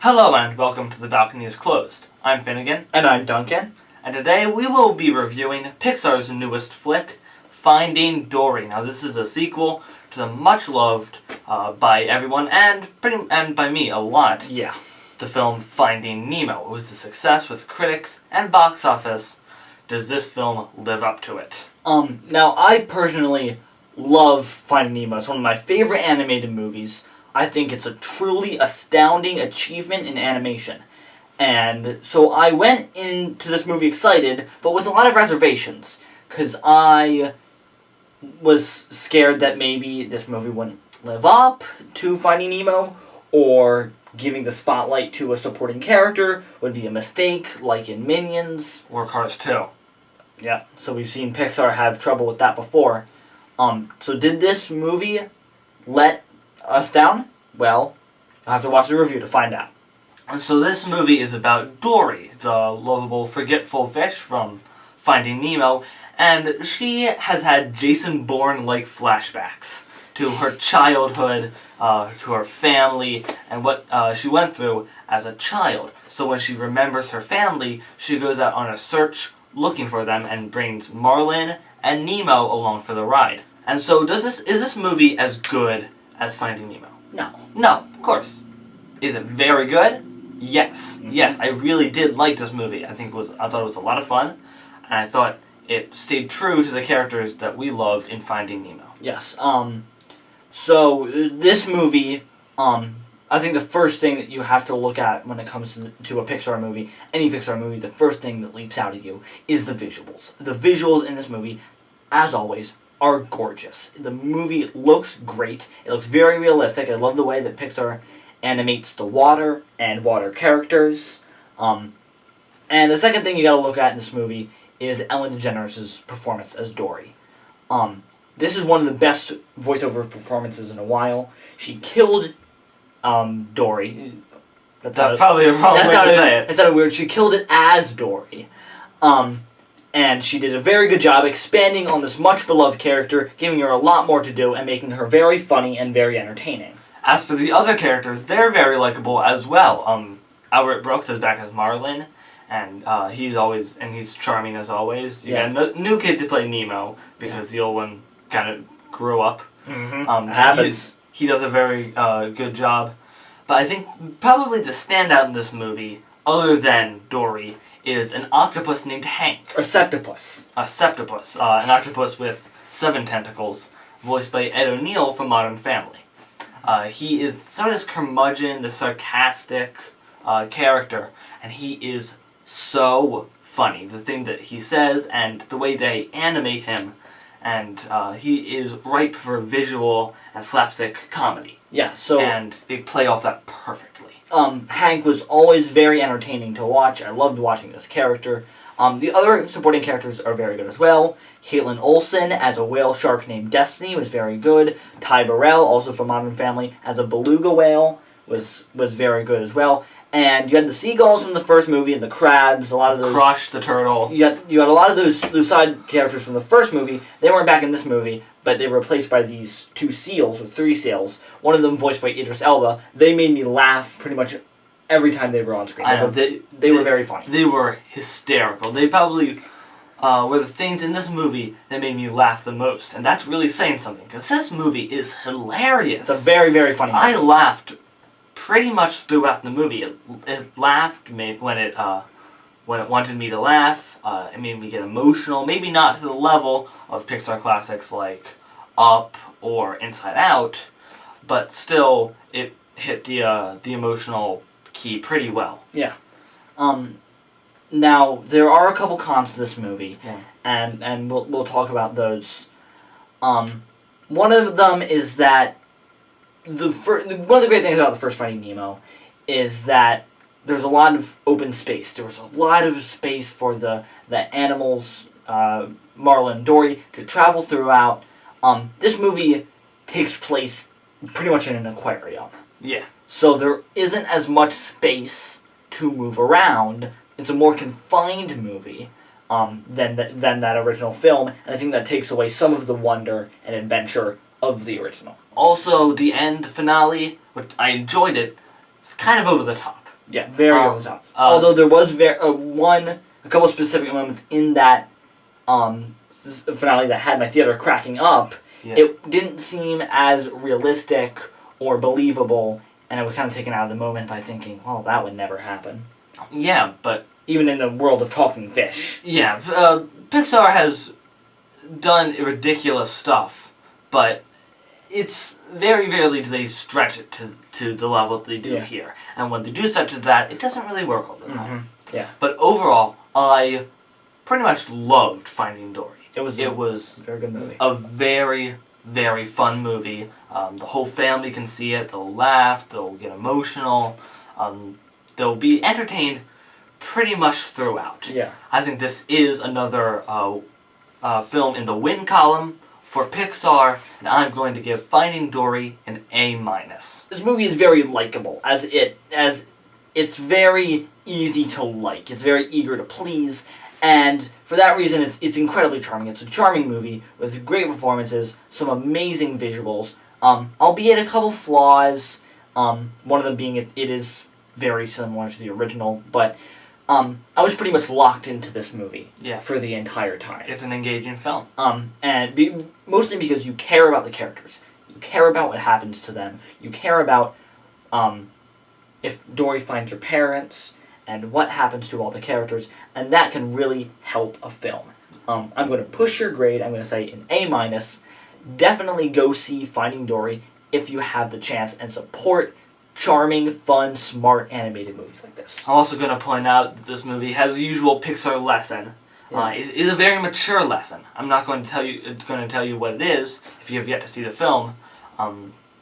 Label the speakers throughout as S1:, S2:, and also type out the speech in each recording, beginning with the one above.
S1: Hello and welcome to The Balcony is Closed. I'm Finnegan.
S2: And I'm Duncan.
S1: And today we will be reviewing Pixar's newest flick, Finding Dory. Now this is a sequel to the much loved by everyone and by me a lot.
S2: Yeah.
S1: The film Finding Nemo. It was a success with critics and box office. Does this film live up to it?
S2: Now I personally love Finding Nemo. It's one of my favorite animated movies. I think it's a truly astounding achievement in animation. And so I went into this movie excited, but with a lot of reservations. Because I was scared that maybe this movie wouldn't live up to Finding Nemo, or giving the spotlight to a supporting character would be a mistake, like in Minions.
S1: Or Cars 2.
S2: Yeah, so we've seen Pixar have trouble with that before. So did this movie let us down? Well, you'll have to watch the review to find out.
S1: And so this movie is about Dory, the lovable, forgetful fish from Finding Nemo, and she has had Jason Bourne-like flashbacks to her childhood, to her family, and what she went through as a child. So when she remembers her family, she goes out on a search looking for them and brings Marlin and Nemo along for the ride. And so is this movie as good as Finding Nemo? No, of course. Is it very good? Yes.
S2: Mm-hmm.
S1: Yes, I really did like this movie. I thought it was a lot of fun, and I thought it stayed true to the characters that we loved in Finding Nemo.
S2: Yes. So this movie, I think the first thing that you have to look at when it comes to a Pixar movie, any Pixar movie, the first thing that leaps out at you is the visuals. The visuals in this movie, as always, are gorgeous. The movie looks great. It looks very realistic. I love the way that Pixar animates the water and water characters. And the second thing you gotta look at in this movie is Ellen DeGeneres' performance as Dory. This is one of the best voiceover performances in a while. She killed Dory.
S1: That's probably a wrong way to say it.
S2: It's not weird. She killed it as Dory. And she did a very good job expanding on this much beloved character, giving her a lot more to do, and making her very funny and very entertaining.
S1: As for the other characters, they're very likable as well. Albert Brooks is back as Marlin, and he's charming as always. You got a new kid to play Nemo, because the old one kind of grew up.
S2: Mm-hmm. Happens.
S1: He does a very good job. But I think probably the standout in this movie, other than Dory, is an octopus named Hank.
S2: A septopus.
S1: A septopus. An octopus with 7 tentacles, voiced by Ed O'Neill from Modern Family. He is sort of this curmudgeon, the sarcastic character, and he is so funny. The thing that he says and the way they animate him, and he is ripe for visual and slapstick comedy.
S2: Yeah, so...
S1: And they play off that perfectly.
S2: Hank was always very entertaining to watch. I loved watching this character. The other supporting characters are very good as well. Caitlin Olsen as a whale shark named Destiny was very good. Ty Burrell, also from Modern Family, as a beluga whale was very good as well. And you had the seagulls from the first movie and the crabs. A lot of those.
S1: Crush the turtle.
S2: You had a lot of those side characters from the first movie. They weren't back in this movie, but they were replaced by these 2 seals, or 3 seals. One of them voiced by Idris Elba. They made me laugh pretty much every time they were on screen. They were very funny.
S1: They were hysterical. They probably were the things in this movie that made me laugh the most. And that's really saying something, because this movie is hilarious.
S2: It's a very, very funny movie.
S1: I laughed pretty much throughout the movie. It laughed when it wanted me to laugh. It made me get emotional. Maybe not to the level of Pixar classics like Up or Inside Out, but still it hit the emotional key pretty well.
S2: Yeah. Now there are a couple cons to this movie, and we'll talk about those. One of them is that one of the great things about the first Finding Nemo is that there's a lot of open space. There was a lot of space for the animals, Marlin and Dory, to travel throughout. This movie takes place pretty much in an aquarium.
S1: Yeah.
S2: So there isn't as much space to move around. It's a more confined movie than that original film, and I think that takes away some of the wonder and adventure of the original.
S1: Also, the end finale, which I enjoyed it, was kind of over the top.
S2: Yeah, very over the top.
S1: Although
S2: Although there was a couple specific moments in that finale that had my theater cracking up.
S1: Yeah.
S2: It didn't seem as realistic or believable, and I was kind of taken out of the moment by thinking, well, that would never happen.
S1: Yeah, but
S2: Even in the world of talking fish.
S1: yeah, Pixar has done ridiculous stuff, but it's very rarely do they stretch it to the level that they do
S2: Yeah.
S1: here. And when they do stretch it to that, it doesn't really work all the time.
S2: Yeah.
S1: But overall, I pretty much loved Finding Dory.
S2: It was
S1: a
S2: very good movie.
S1: A very, very fun movie. The whole family can see it. They'll laugh. They'll get emotional. They'll be entertained pretty much throughout.
S2: Yeah.
S1: I think this is another film in the win column for Pixar, and I'm going to give Finding Dory an A-.
S2: This movie is very likable, as it's very easy to like. It's very eager to please, and for that reason, it's incredibly charming. It's a charming movie with great performances, some amazing visuals, albeit a couple flaws. One of them being it is very similar to the original, but I was pretty much locked into this movie for the entire time.
S1: It's an engaging film.
S2: Mostly because you care about the characters. You care about what happens to them. You care about if Dory finds her parents and what happens to all the characters, and that can really help a film. I'm going to push your grade. I'm going to say an A-. Definitely go see Finding Dory if you have the chance, and support charming, fun, smart animated movies like this.
S1: I'm also going to point out that this movie has the usual Pixar lesson.
S2: Yeah.
S1: It is a very mature lesson. I'm not going to tell you what it is if you have yet to see the film,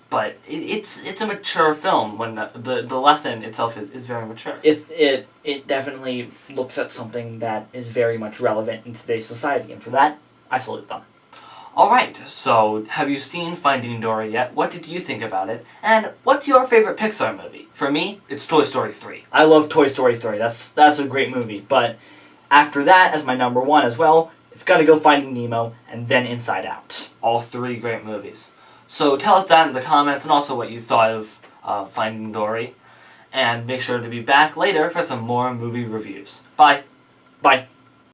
S1: but it's a mature film. When the lesson itself is very mature.
S2: It definitely looks at something that is very much relevant in today's society, and for that, I salute them.
S1: Alright, so have you seen Finding Dory yet? What did you think about it? And what's your favorite Pixar movie? For me, it's Toy Story 3.
S2: I love Toy Story 3. That's a great movie. But after that, as my number one as well, it's got to go Finding Nemo and then Inside Out.
S1: All three great movies. So tell us that in the comments, and also what you thought of Finding Dory. And make sure to be back later for some more movie reviews. Bye.
S2: Bye.